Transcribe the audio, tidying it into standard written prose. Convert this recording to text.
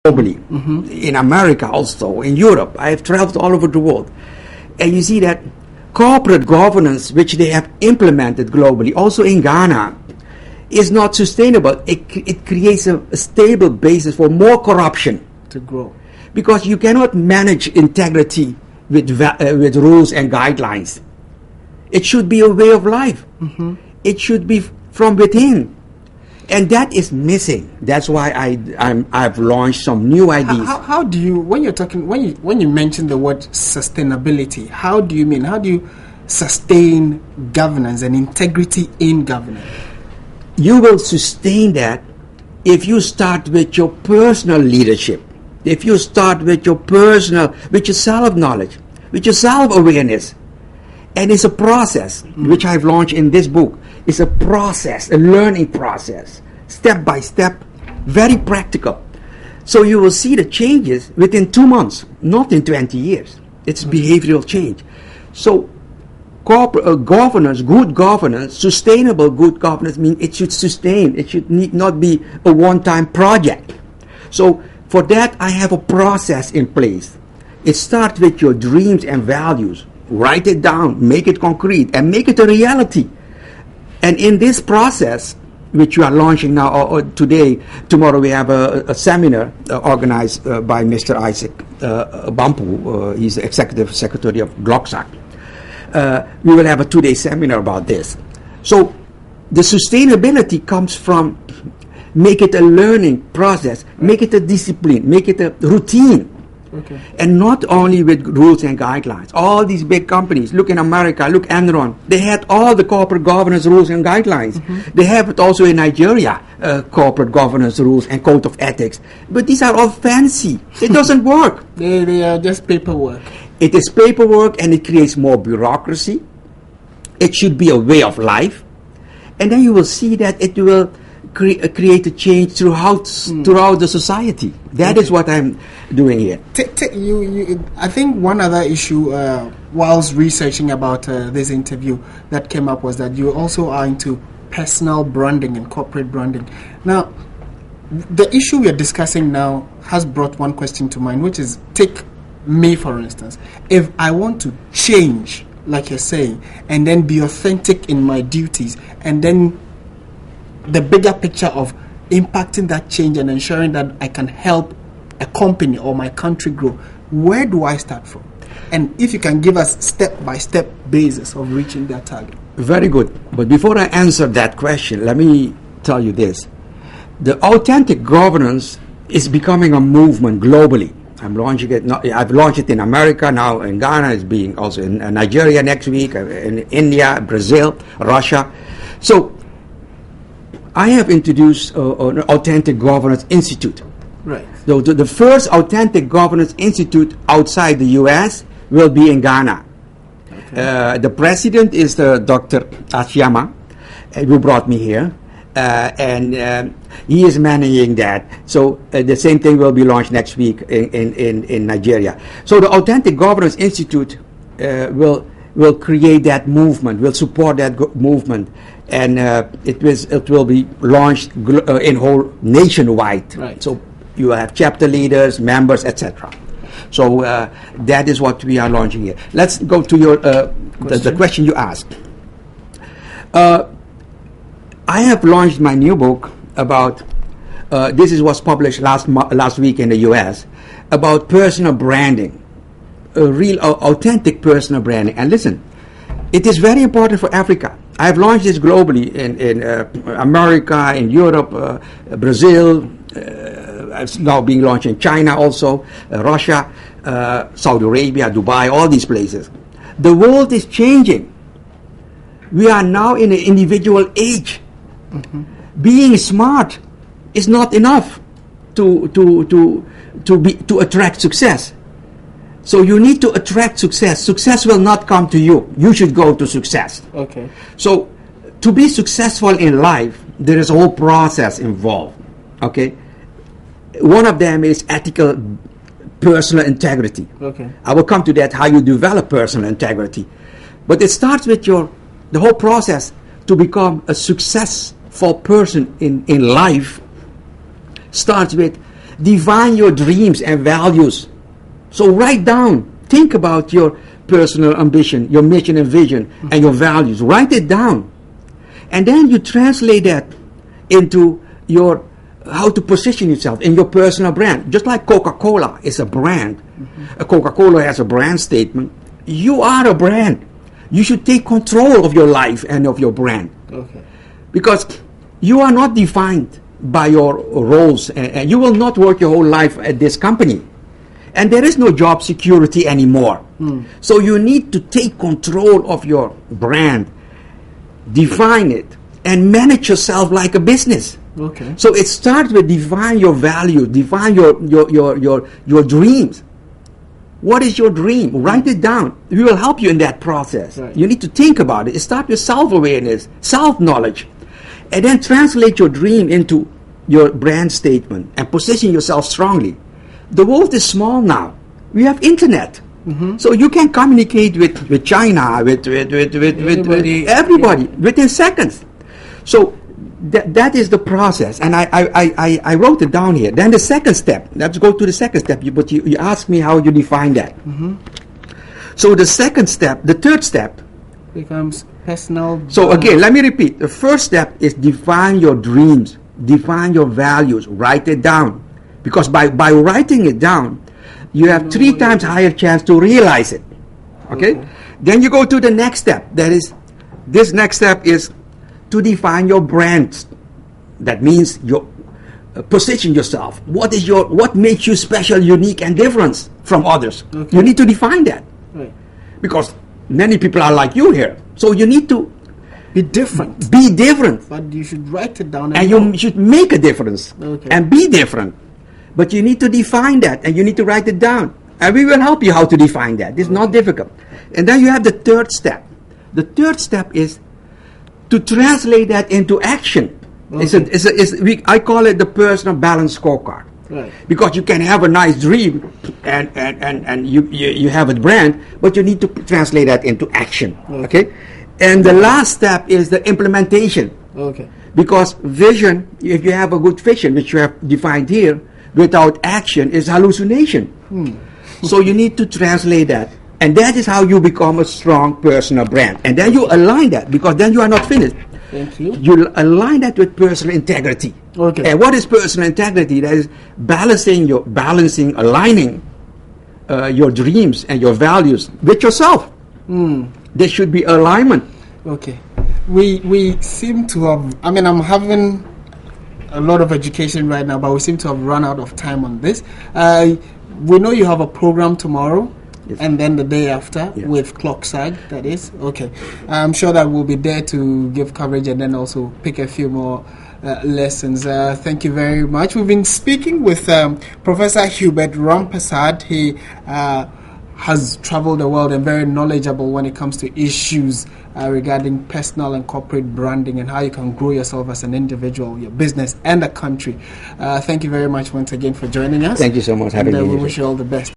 globally, in America also, in Europe. I have traveled all over the world. And you see that corporate governance, which they have implemented globally, also in Ghana, is not sustainable. It creates a stable basis for more corruption to grow. Because you cannot manage integrity with rules and guidelines. It should be a way of life. It should be from within. And that is missing. That's why I've launched some new ideas. How do you, when you mention the word sustainability, how do you mean? How do you sustain governance and integrity in governance? You will sustain that if you start with your personal leadership. If you start with your self-knowledge, with your self-awareness. And it's a process, which I've launched in this book. It's a process, a learning process, step by step, very practical. So you will see the changes within 2 months, not in 20 years. It's behavioral change. So governance, good governance, sustainable good governance means it should sustain. It should not be a one-time project. So for that, I have a process in place. It starts with your dreams and values. Write it down, make it concrete, and make it a reality. And in this process, which you are launching now or today, tomorrow we have a seminar organized by Mr. Isaac Bampu. He's the Executive Secretary of GLOCSAC. We will have a 2-day seminar about this. So the sustainability comes from make it a learning process, make it a discipline, make it a routine. Okay. And not only with rules and guidelines. All these big companies, look in America, look Enron, they had all the corporate governance rules and guidelines. They have it also in Nigeria, corporate governance rules and code of ethics. But these are all fancy. It doesn't work. They are just paperwork. It is paperwork, and it creates more bureaucracy. It should be a way of life. And then you will see that it will create a change throughout the society. That is what I'm doing here. I think one other issue whilst researching about this interview that came up was that you also are into personal branding and corporate branding. Now, the issue we are discussing now has brought one question to mind, which is, take me for instance. If I want to change, like you're saying, and then be authentic in my duties, and then the bigger picture of impacting that change and ensuring that I can help a company or my country grow, where do I start from? And if you can give us step-by-step basis of reaching that target. Very good. But before I answer that question, let me tell you this. The authentic governance is becoming a movement globally. I'm launching it. I've launched it in America, now in Ghana. It's being also in Nigeria next week, in India, Brazil, Russia. So I have introduced an Authentic Governance Institute. Right. So the first Authentic Governance Institute outside the U.S. will be in Ghana. Okay. The president is Dr. Ashiyama, who brought me here, and he is managing that. So the same thing will be launched next week in Nigeria. So the Authentic Governance Institute will create that movement, will support that movement. And it will be launched in whole nationwide. Right. So you have chapter leaders, members, etc. So that is what we are launching here. Let's go to your the question you asked. I have launched my new book about. This was published last week in the U.S. about personal branding, a real authentic personal branding. And listen, it is very important for Africa. I have launched this globally in America, in Europe, Brazil. It's now being launched in China also, Russia, Saudi Arabia, Dubai, all these places. The world is changing. We are now in an individual age. Being smart is not enough to attract success. So you need to attract success. Success will not come to you. You should go to success. Okay. So to be successful in life, there is a whole process involved. Okay. One of them is ethical personal integrity. Okay. I will come to that, how you develop personal integrity. But it starts with the whole process to become a successful person in life starts with Define your dreams and values. So write down, think about your personal ambition, your mission and vision, and your values. Write it down. And then you translate that into your how to position yourself in your personal brand. Just like Coca-Cola is a brand. Coca-Cola has a brand statement. You are a brand. You should take control of your life and of your brand. Okay. Because you are not defined by your roles, and you will not work your whole life at this company. And there is no job security anymore. So you need to take control of your brand, define it, and manage yourself like a business. Okay. So it starts with define your value, define your dreams. What is your dream? Write it down. We will help you in that process. Right. You need to think about it. It starts with self-awareness, self-knowledge, and then translate your dream into your brand statement and position yourself strongly. The world is small now. We have internet. So you can communicate with China, with everybody within seconds. So that is the process, and I wrote it down here. Then the second step. Let's go to the second step. But you asked me how you define that. So the third step becomes personal. So again, let me repeat. The first step is define your dreams, define your values, write it down, because by writing it down, you have 3 times higher chance to realize it. Okay? Then you go to the next step. This next step is to define your brand. That means your position yourself. What makes you special, unique, and different from others? Okay. You need to define that. Right. Because many people are like you here. So you need to Be different. be different. But you should write it down. And you should make a difference. Okay. And be different. But you need to define that, and you need to write it down. And we will help you how to define that. It's not difficult. And then you have the third step. The third step is to translate that into action. Okay. I call it the personal balance scorecard. Right. Because you can have a nice dream and you have a brand, but you need to translate that into action. Okay? And the last step is the implementation. Okay. Because vision, if you have a good vision, which you have defined here, without action is hallucination. So you need to translate that. And that is how you become a strong personal brand. And then you align that, because then you are not finished. Thank you. You align that with personal integrity. Okay. And what is personal integrity? That is aligning your dreams and your values with yourself. There should be alignment. Okay. We seem to have, I'm having a lot of education right now, but we seem to have run out of time on this. We know you have a program tomorrow. Yes. And then the day after with Clockside, that is. Okay. I'm sure that we'll be there to give coverage and then also pick a few more lessons. Thank you very much. We've been speaking with Professor Hubert Rampersad. He has traveled the world and very knowledgeable when it comes to issues regarding personal and corporate branding and how you can grow yourself as an individual, your business, and the country. Thank you very much once again for joining us. Thank you so much for having me. We wish you all the best.